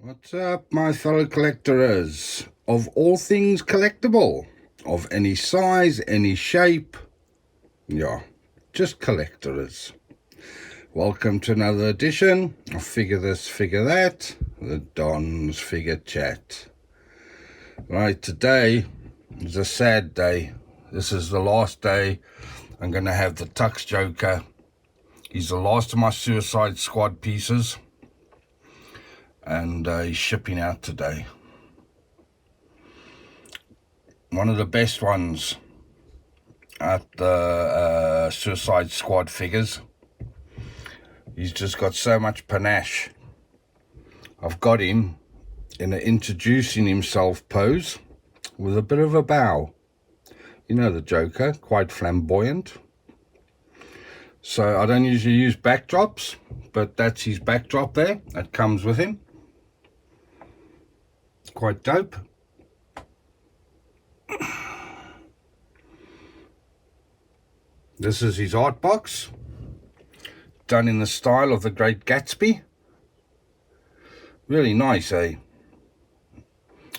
What's up, my fellow collectorers of all things collectible, of any size, any shape, yeah, just collectorers. Welcome to another edition of Figure This, Figure That, the Don's Figure Chat. Right, today is a sad day. This is the last day I'm going to have the Tuxedo Joker. He's the last of my Suicide Squad pieces. And he's shipping out today. One of the best ones at the Suicide Squad figures. He's just got so much panache. I've got him in an introducing himself pose with a bit of a bow. You know the Joker, quite flamboyant. So I don't usually use backdrops, but that's his backdrop there. That comes with him. Quite dope. This is his art box, done in the style of the Great Gatsby. Really nice, eh?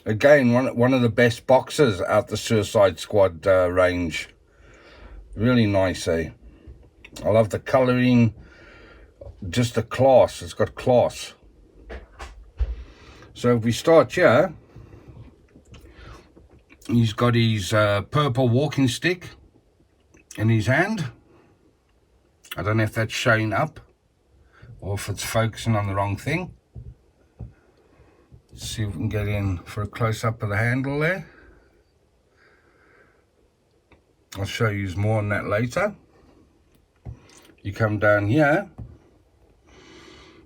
Again, one of the best boxes out the Suicide Squad range. Really nice, eh? I love the colouring, just the class. It's got class. So if we start here, he's got his purple walking stick in his hand. I don't know if that's showing up or if it's focusing on the wrong thing. Let's see if we can get in for a close-up of the handle there. I'll show you more on that later. You come down here.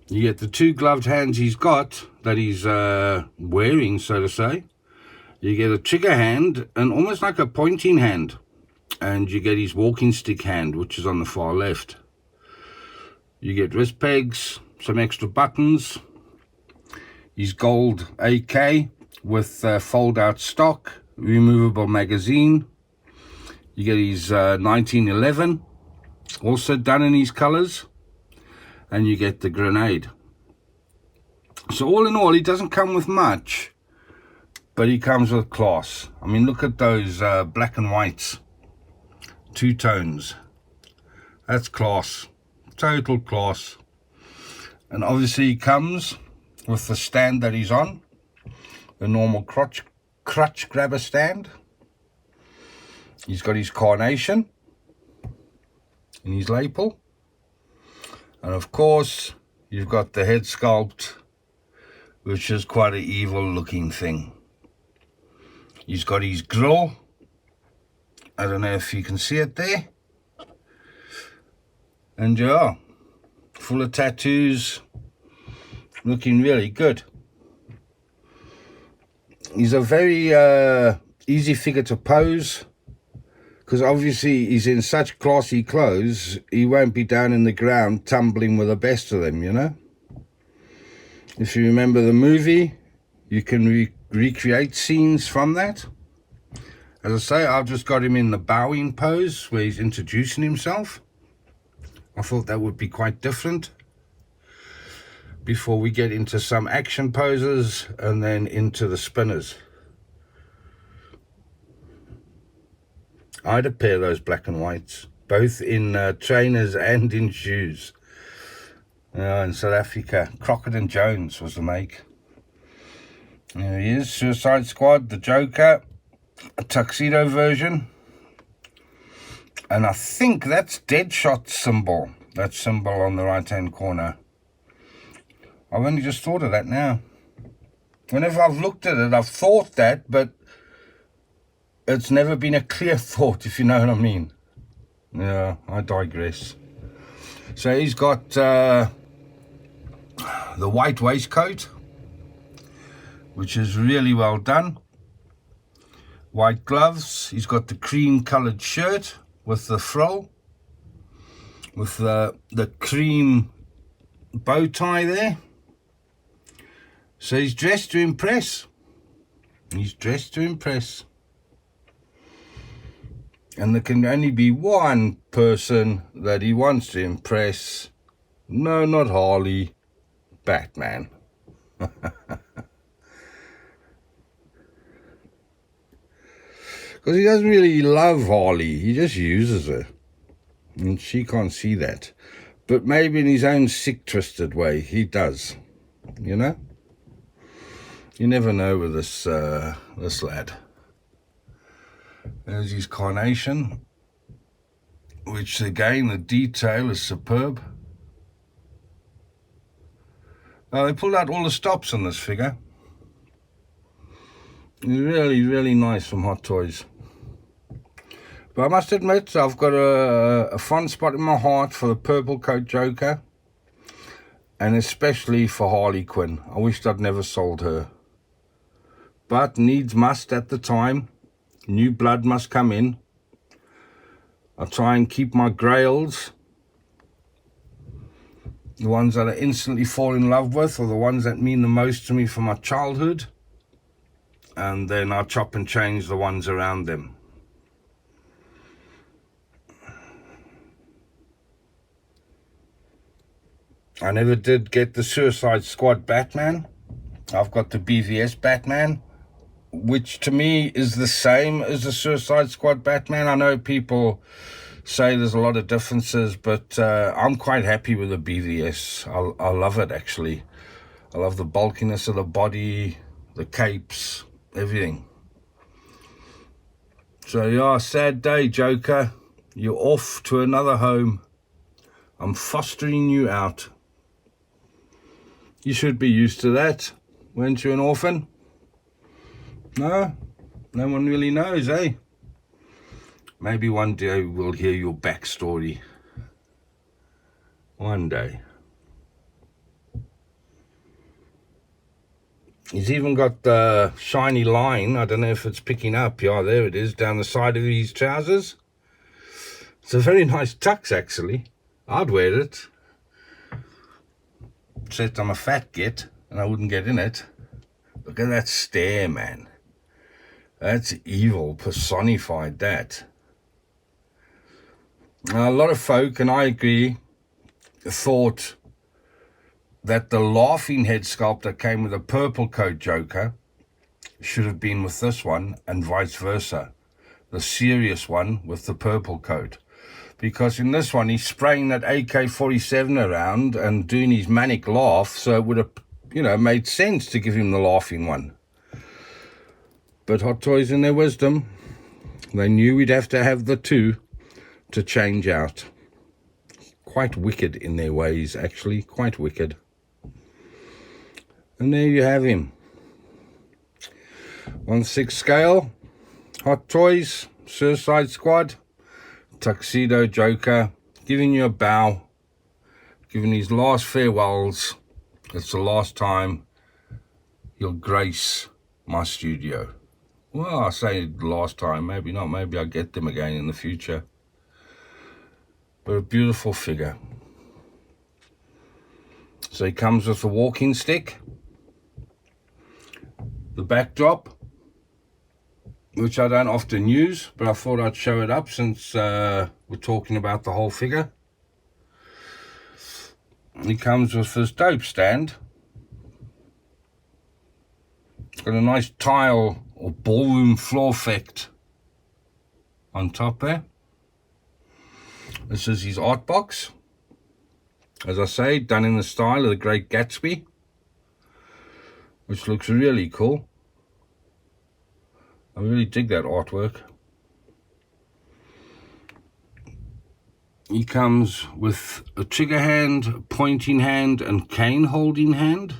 You get the two gloved hands he's got, that he's wearing, so to say. You get a trigger hand, and almost like a pointing hand. And you get his walking stick hand, which is on the far left. You get wrist pegs, some extra buttons. His gold AK with fold-out stock, removable magazine. You get his 1911, also done in his colours. And you get the grenade. So all in all, he doesn't come with much, but he comes with class. I mean, look at those black and whites, two tones. That's class, total class. And obviously he comes with the stand that he's on, the normal crutch grabber stand. He's got his carnation in his lapel. And of course, you've got the head sculpt, which is quite an evil looking thing. He's got his grill. I don't know if you can see it there. And yeah, full of tattoos, looking really good. He's a very easy figure to pose, because obviously he's in such classy clothes, he won't be down in the ground tumbling with the best of them, you know. If you remember the movie, you can recreate scenes from that. As I say, I've just got him in the bowing pose where he's introducing himself. I thought that would be quite different before we get into some action poses and then into the spinners. I'd a pair of those black and whites, both in trainers and in shoes. In South Africa, Crockett & Jones was the make. There he is, Suicide Squad, the Joker, a tuxedo version. And I think that's Deadshot symbol, that symbol on the right-hand corner. I've only just thought of that now. Whenever I've looked at it, I've thought that, but it's never been a clear thought, if you know what I mean. Yeah, I digress. So he's got the white waistcoat, which is really well done. White gloves. He's got the cream coloured shirt with the frill, with the cream bow tie there. So he's dressed to impress. He's dressed to impress. And there can only be one person that he wants to impress. No, not Harley. Batman. Because he doesn't really love Harley. He just uses her. And she can't see that. But maybe in his own sick, twisted way, he does. You know? You never know with this lad. There's his carnation, which again, the detail is superb. They pulled out all the stops on this figure. Really, really nice from Hottoys. But I must admit, I've got a fond spot in my heart for the purple coat Joker. And especially for Harley Quinn. I wished I'd never sold her. But needs must at the time. New blood must come in. I try and keep my grails. The ones that I instantly fall in love with, or the ones that mean the most to me from my childhood. And then I chop and change the ones around them. I never did get the Suicide Squad Batman. I've got the BVS Batman, which to me is the same as the Suicide Squad Batman. I know people say there's a lot of differences, but I'm quite happy with the BVS. I love it, actually. I love the bulkiness of the body, the capes, everything. So yeah, sad day, Joker. You're off to another home. I'm fostering you out. You should be used to that. Weren't you an orphan? No? No one really knows, eh? Maybe one day we'll hear your backstory. One day. He's even got the shiny line. I don't know if it's picking up. Yeah, there it is, down the side of his trousers. It's a very nice tux, actually. I'd wear it. Except I'm a fat git, and I wouldn't get in it. Look at that stare, man. That's evil personified, that. Now, a lot of folk, and I agree, thought that the laughing head sculpt that came with the purple coat Joker should have been with this one, and vice versa. The serious one with the purple coat. Because in this one, he's spraying that AK-47 around and doing his manic laugh, so it would have, you know, made sense to give him the laughing one. But Hottoys, in their wisdom, they knew we'd have to have the two to change out. Quite wicked in their ways, actually, quite wicked. And there you have him. 1/6 scale, Hottoys, Suicide Squad, Tuxedo Joker, giving you a bow, giving his last farewells. It's the last time you'll grace my studio. Well, I say last time, maybe not, maybe I'll get them again in the future. But a beautiful figure. So he comes with a walking stick, the backdrop, which I don't often use, but I thought I'd show it up since we're talking about the whole figure. He comes with this dope stand. It's got a nice tile or ballroom floor effect on top there. This is his art box. As I say, done in the style of the Great Gatsby, which looks really cool. I really dig that artwork. He comes with a trigger hand, pointing hand, and cane holding hand.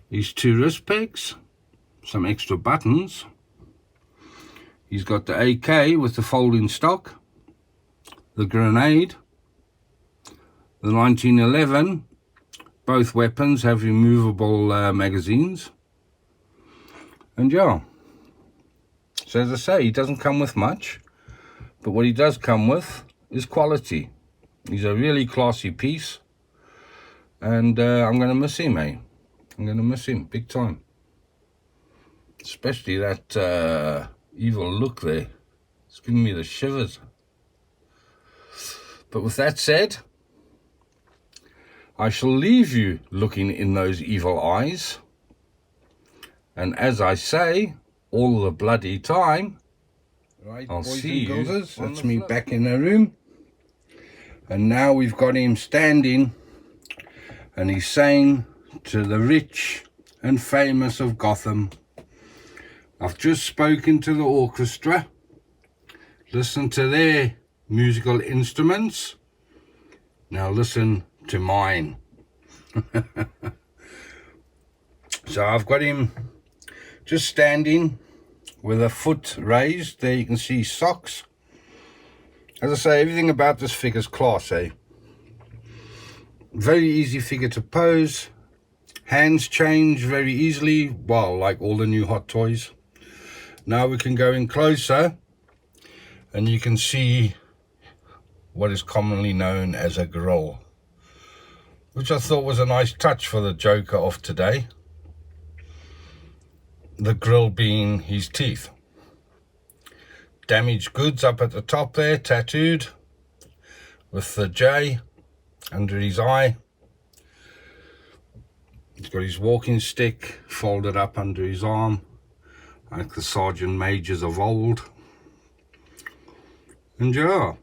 His 2 wrist pegs, some extra buttons. He's got the AK with the folding stock, the grenade, the 1911. Both weapons have removable magazines. And yeah. So as I say, he doesn't come with much, but what he does come with is quality. He's a really classy piece, and I'm going to miss him, eh? I'm going to miss him big time. Especially that evil look there. It's giving me the shivers. But with that said, I shall leave you looking in those evil eyes. And as I say, all the bloody time. Right, I'll see you. That's me back in the room. And now we've got him standing, and he's saying to the rich and famous of Gotham, I've just spoken to the orchestra. Listen to their musical instruments. Now listen to mine. So I've got him just standing with a foot raised. There you can see socks. As I say, everything about this figure's class, eh? Very easy figure to pose. Hands change very easily. Well, like all the new Hot Toys. Now we can go in closer and you can see what is commonly known as a grill, which I thought was a nice touch for the Joker of today. The grill being his teeth. Damaged goods up at the top there, tattooed with the J under his eye. He's got his walking stick folded up under his arm, like the sergeant majors of old. And yeah,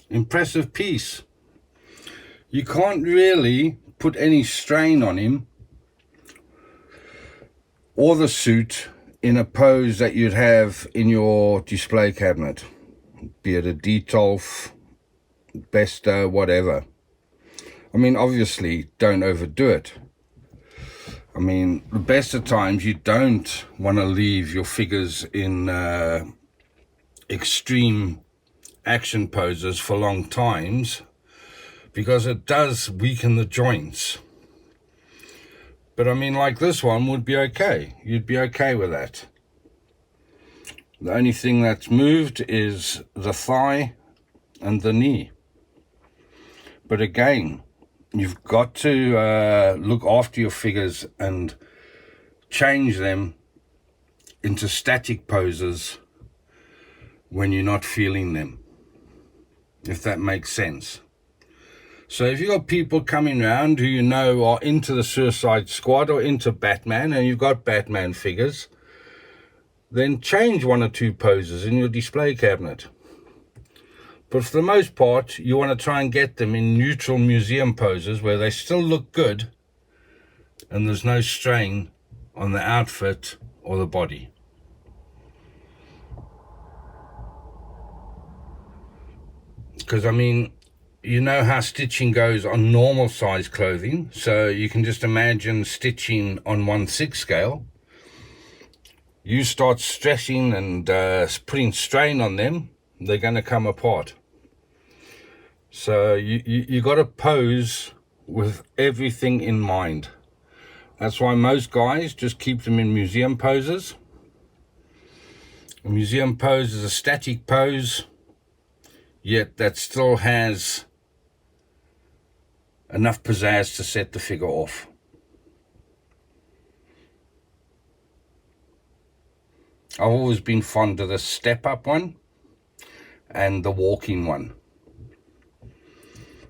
impressive piece. You can't really put any strain on him or the suit in a pose that you'd have in your display cabinet, be it a Detolf, Besta, whatever. I mean, obviously, don't overdo it. I mean, the best of times, you don't want to leave your figures in extreme action poses for long times, because it does weaken the joints. But I mean, like this one would be okay. You'd be okay with that. The only thing that's moved is the thigh and the knee. But again, you've got to look after your figures and change them into static poses when you're not feeling them, if that makes sense. So if you've got people coming around who you know are into the Suicide Squad or into Batman, and you've got Batman figures, then change one or two poses in your display cabinet. But for the most part, you want to try and get them in neutral museum poses where they still look good and there's no strain on the outfit or the body. Because, I mean, you know how stitching goes on normal size clothing, so you can just imagine stitching on 1/6 scale. You start stressing and putting strain on them, they're going to come apart. So you got to pose with everything in mind. That's why most guys just keep them in museum poses. A museum pose is a static pose, yet that still has enough pizzazz to set the figure off. I've always been fond of the step-up one and the walking one,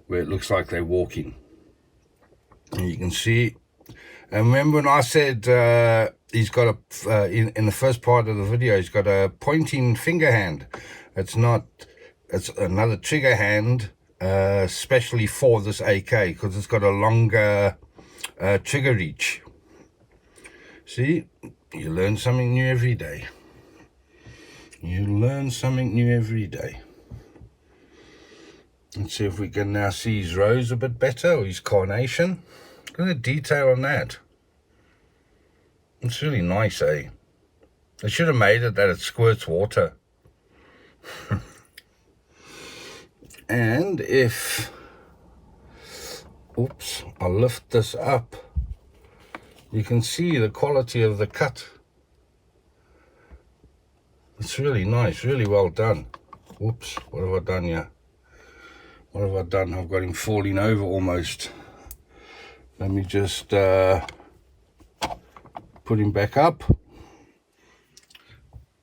where it looks like they're walking. And you can see, and remember when I said he's got a, in the first part of the video, he's got a pointing finger hand. It's not, it's another trigger hand, especially for this AK, because it's got a longer trigger reach. See, you learn something new every day. You learn something new every day. Let's see if we can now see his rose a bit better, or his carnation. Look at the detail on that. It's really nice, eh? They should have made it that it squirts water. And if, oops, I'll lift this up, you can see the quality of the cut. It's really nice, really well done. Whoops, what have I done here? What have I done? I've got him falling over almost. Let me just put him back up.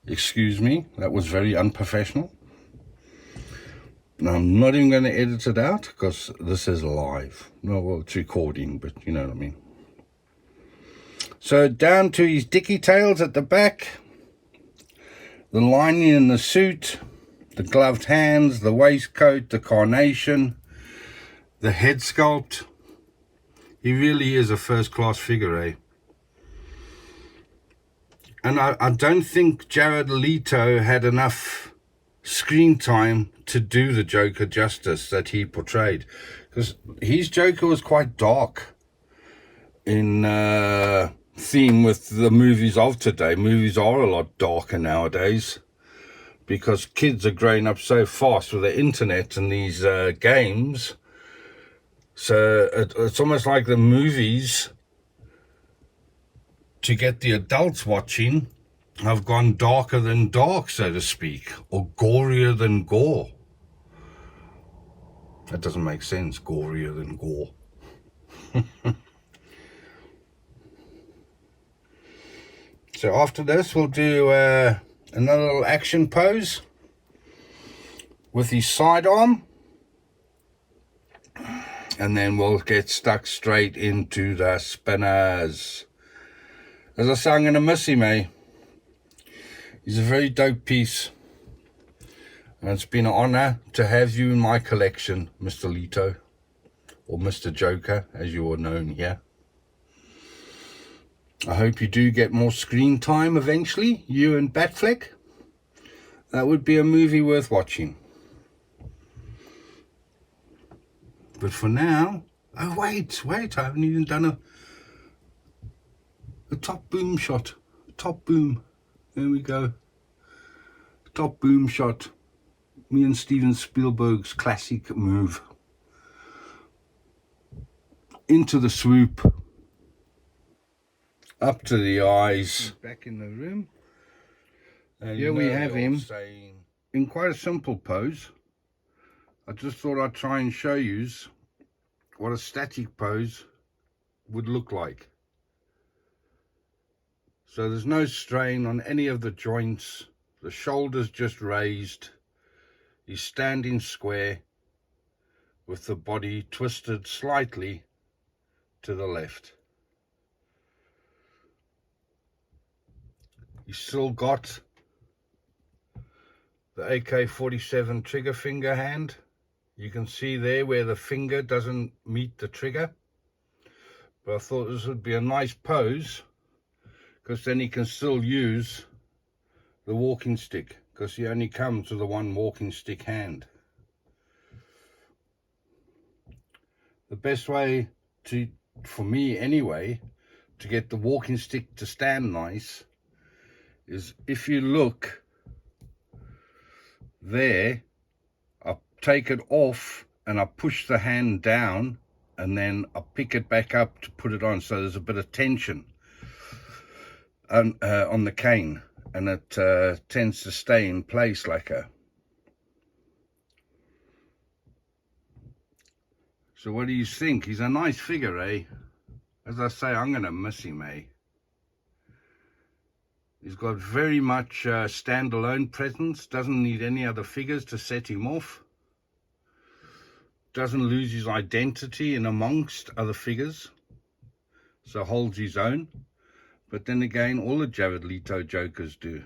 Excuse me, that was very unprofessional. Now, I'm not even going to edit it out because this is live. No, well, it's recording, but you know what I mean. So down to his dicky tails at the back. The lining in the suit, the gloved hands, the waistcoat, the carnation, the head sculpt. He really is a first-class figure, eh? And I don't think Jared Leto had enough screen time to do the Joker justice that he portrayed. Because his Joker was quite dark in theme with the movies of today. Movies are a lot darker nowadays because kids are growing up so fast with the internet and these games. So it's almost like the movies, to get the adults watching, have gone darker than dark, so to speak, or gorier than gore. That doesn't make sense, gorier than gore. So after this, we'll do another little action pose with his sidearm. And then we'll get stuck straight into the spinners. As I say, I'm going to miss him, eh? He's a very dope piece. And it's been an honor to have you in my collection, Mr. Leto. Or Mr. Joker, as you are known here. I hope you do get more screen time eventually, you and Batfleck. That would be a movie worth watching. But for now, oh wait, I haven't even done a top boom shot. Top boom, there we go. Top boom shot. Me and Steven Spielberg's classic move. Into the swoop. Up to the eyes. Back in the room. And here we have him in quite a simple pose. I just thought I'd try and show you what a static pose would look like. So there's no strain on any of the joints. The shoulders just raised. He's standing square with the body twisted slightly to the left. He's still got the AK-47 trigger finger hand. You can see there where the finger doesn't meet the trigger. But I thought this would be a nice pose, because then he can still use the walking stick, because he only comes with the one walking stick hand. The best way to, for me anyway, to get the walking stick to stand nice is if you look there, I take it off and I push the hand down and then I pick it back up to put it on, so there's a bit of tension on the cane, and it tends to stay in place like a. So what do you think? He's a nice figure, eh? As I say, I'm going to miss him, eh? He's got very much standalone presence, doesn't need any other figures to set him off. Doesn't lose his identity in amongst other figures, so holds his own. But then again, all the Jared Leto Jokers do.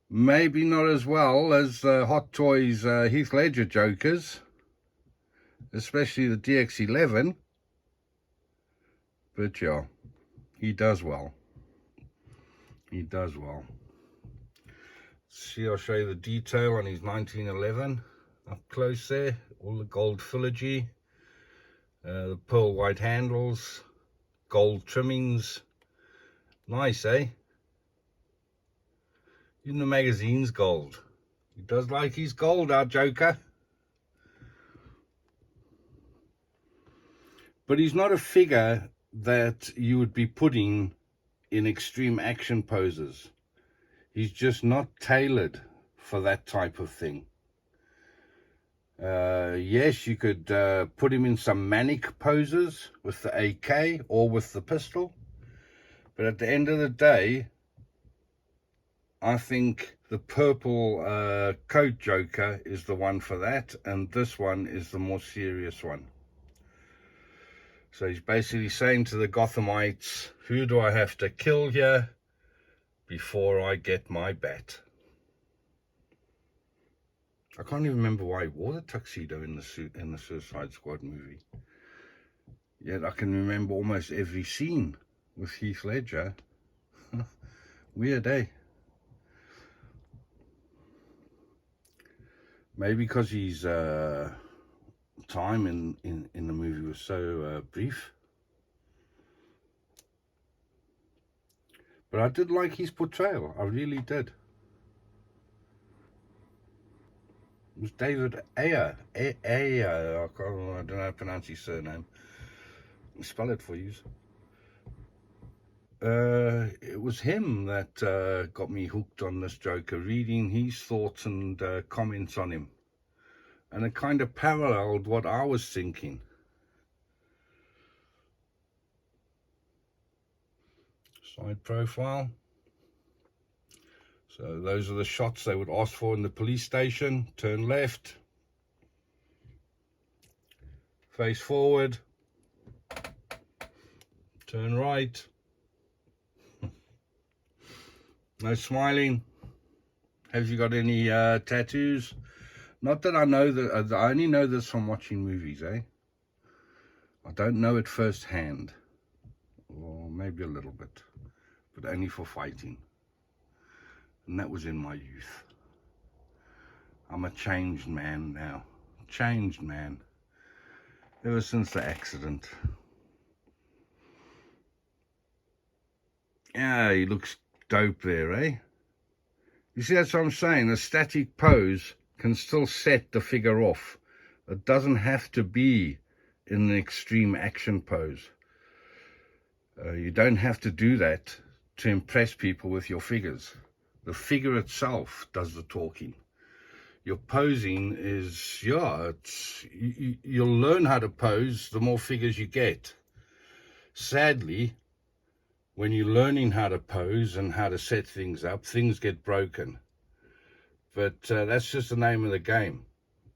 Maybe not as well as the Hottoys Heath Ledger Jokers, especially the DX11. But yeah, he does well. He does well. See, I'll show you the detail on his 1911 up close there. All the gold filigree, the pearl white handles, gold trimmings. Nice, eh? Even the magazine's gold. He does like his gold, our Joker. But he's not a figure that you would be putting in extreme action poses. He's just not tailored for that type of thing. Yes, you could put him in some manic poses with the AK or with the pistol, but at the end of the day, I think the purple coat Joker is the one for that, and this one is the more serious one. So he's basically saying to the Gothamites, who do I have to kill here before I get my bat. I can't even remember why he wore the tuxedo in the Suicide Squad movie. Yet I can remember almost every scene with Heath Ledger. Weird, eh? Maybe because his time in the movie was so brief. But I did like his portrayal. I really did. It was David Ayer. I don't know how to pronounce his surname. I'll spell it for you. It was him that got me hooked on this Joker, reading his thoughts and comments on him. And it kind of paralleled what I was thinking. Side profile. So those are the shots they would ask for in the police station. Turn left. Face forward. Turn right. No smiling. Have you got any tattoos? Not that I know that. I only know this from watching movies, eh? I don't know it firsthand. Or maybe a little bit. But only for fighting. And that was in my youth. I'm a changed man now. Changed man. Ever since the accident. Yeah, he looks dope there, eh? You see, that's what I'm saying. A static pose can still set the figure off. It doesn't have to be in an extreme action pose. You don't have to do that to impress people with your figures. The figure itself does the talking. Your posing is, yeah, you'll learn how to pose the more figures you get. Sadly, when you're learning how to pose and how to set things up, things get broken. But that's just the name of the game.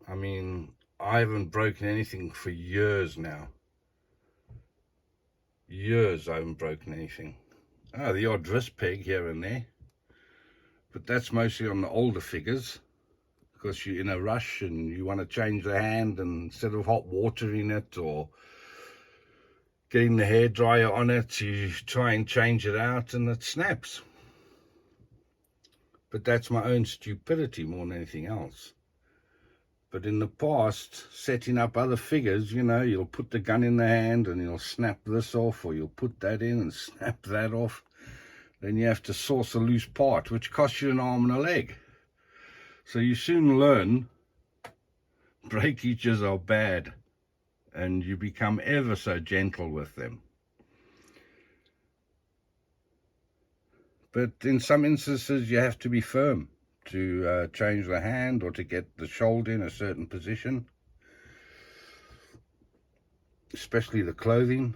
I mean, I haven't broken anything for years now. Years I haven't broken anything. Oh, the odd wrist peg here and there. But that's mostly on the older figures. Because you're in a rush and you want to change the hand, and instead of hot water in it or getting the hairdryer on it, you try and change it out and it snaps. But that's my own stupidity more than anything else. But in the past, setting up other figures, you know, you'll put the gun in the hand and you'll snap this off, or you'll put that in and snap that off. Then you have to source a loose part, which costs you an arm and a leg. So you soon learn breakages are bad, and you become ever so gentle with them. But in some instances, you have to be firm to change the hand or to get the shoulder in a certain position, especially the clothing.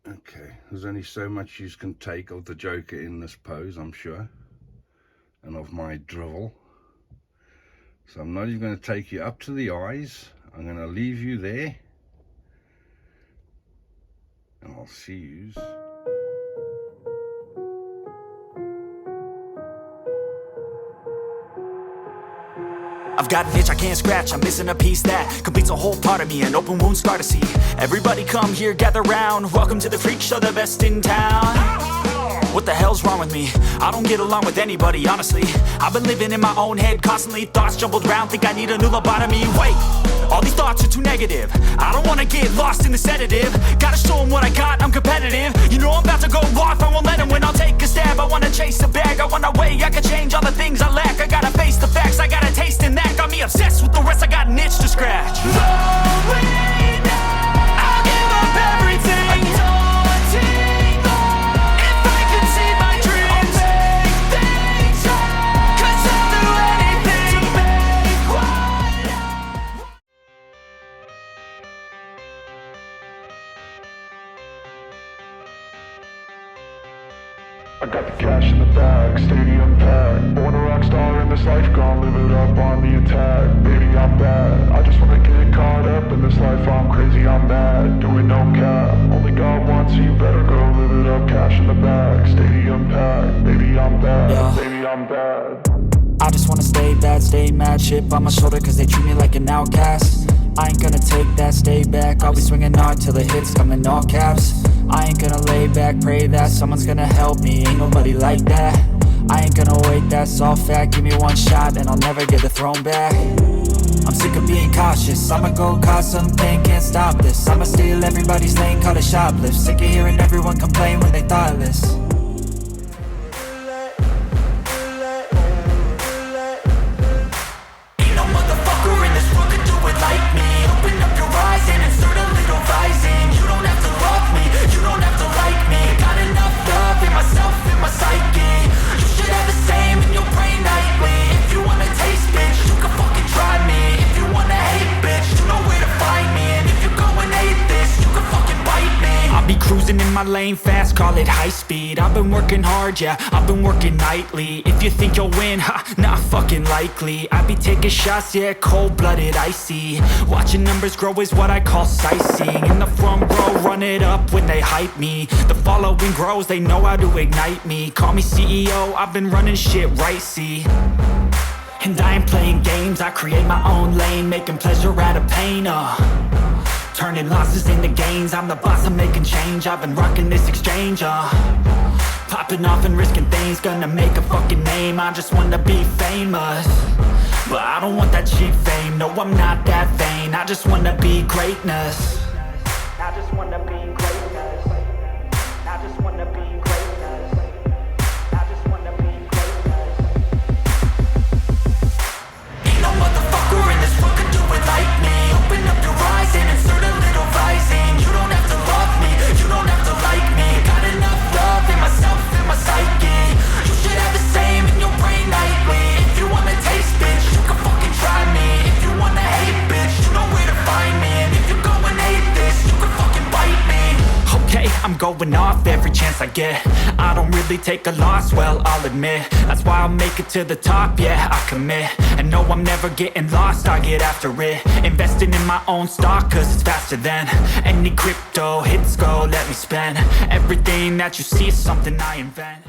Okay, there's only so much you can take of the Joker in this pose, I'm sure, and of my drivel. So I'm not even going to take you up to the eyes. I'm going to leave you there, and I'll see you. I've got an itch I can't scratch, I'm missing a piece that completes a whole part of me, an open wound scar to see. Everybody come here, gather round, welcome to the freak show, the best in town. What the hell's wrong with me? I don't get along with anybody, honestly. I've been living in my own head constantly, thoughts jumbled round, think I need a new lobotomy. Wait, all these thoughts are too negative. I don't wanna get lost in the sedative. Gotta show them what I got, I'm competitive. You know I'm about to go off, I won't let them win, I'll take a stab. I wanna chase a bag, I wanna weigh, I can change all the things I lack. I gotta face the facts, I got a taste in that. Got me obsessed with the rest, I got an itch to scratch. Slowing down, I'll give up everything. Daunting thought, if I could see my dreams, I'll make things right. 'Cause I'll do anything to make what I got the cash in the bag, stadium packed. Born a rock star in this life, gonna live it up on the attack. Baby, I'm bad, I just wanna get caught up in this life. I'm crazy, I'm mad, doing no cap. Only got one, so you better go live it up. Cash in the bag, stadium packed. Baby, I'm bad, Yeah. baby, I'm bad. I just wanna stay bad, stay mad. Chip on my shoulder cause they treat me like an outcast. I ain't gonna take that, stay back. I'll be swinging hard till the hits come in all caps. I ain't gonna lay back, pray that someone's gonna help me. Ain't nobody like that. I ain't gonna wait, that's all fact. Give me one shot and I'll never get the throne back. I'm sick of being cautious. I'ma go cause something, can't stop this. I'ma steal everybody's lane, call it shoplift. Sick of hearing everyone complain when they thoughtless. Ain't no motherfucker in this world could do it like me. Open up your eyes and insert a little rising. You don't have to love me, you don't have to like me. Got enough love in myself, in my psyche. You should have the same in your brain nightly. If you wanna taste, bitch, you can fucking try me. If you wanna hate, bitch, you know where to find me. And if you go and hate this, you can fucking bite me. I'll be cruising in my lane fast, call it high speed. I've been working hard, yeah, I've been working nightly. If you think you'll win, ha, not fucking likely. I be taking shots, yeah, cold-blooded, icy. Watching numbers grow is what I call sightseeing. In the front row, run it up when they hype me. The following grows, they know how to ignite me. Call me CEO, I've been running shit right, see. And I ain't playing games, I create my own lane. Making pleasure out of pain, turning losses into gains. I'm the boss, I'm making change. I've been rocking this exchange, popping off and risking things. Gonna make a fucking name, I just wanna be famous. But I don't want that cheap fame, no I'm not that vain. I just wanna be greatness. I just wanna be greatness. I just wanna be greatness. I just wanna be greatness. Ain't no motherfucker in this world could do it like me. Open up your eyes and insert a little rising. You don't have to love me, you don't have to like me. Got enough love in myself, in my psyche. You should have the same in your brain nightly. If you wanna taste, bitch, you can fucking try me. If you wanna hate, bitch, you know where to find me. And if you go and hate this, you can fucking bite me. Okay, I'm going off every chance I get. I don't really take a loss, well, I'll admit. That's why I'll make it to the top, yeah, I commit. And no, I'm never getting lost, I get after it. Investing in my own stock, cause it's faster than any crypto hits go, let me spend. Everything that you see is something I invent.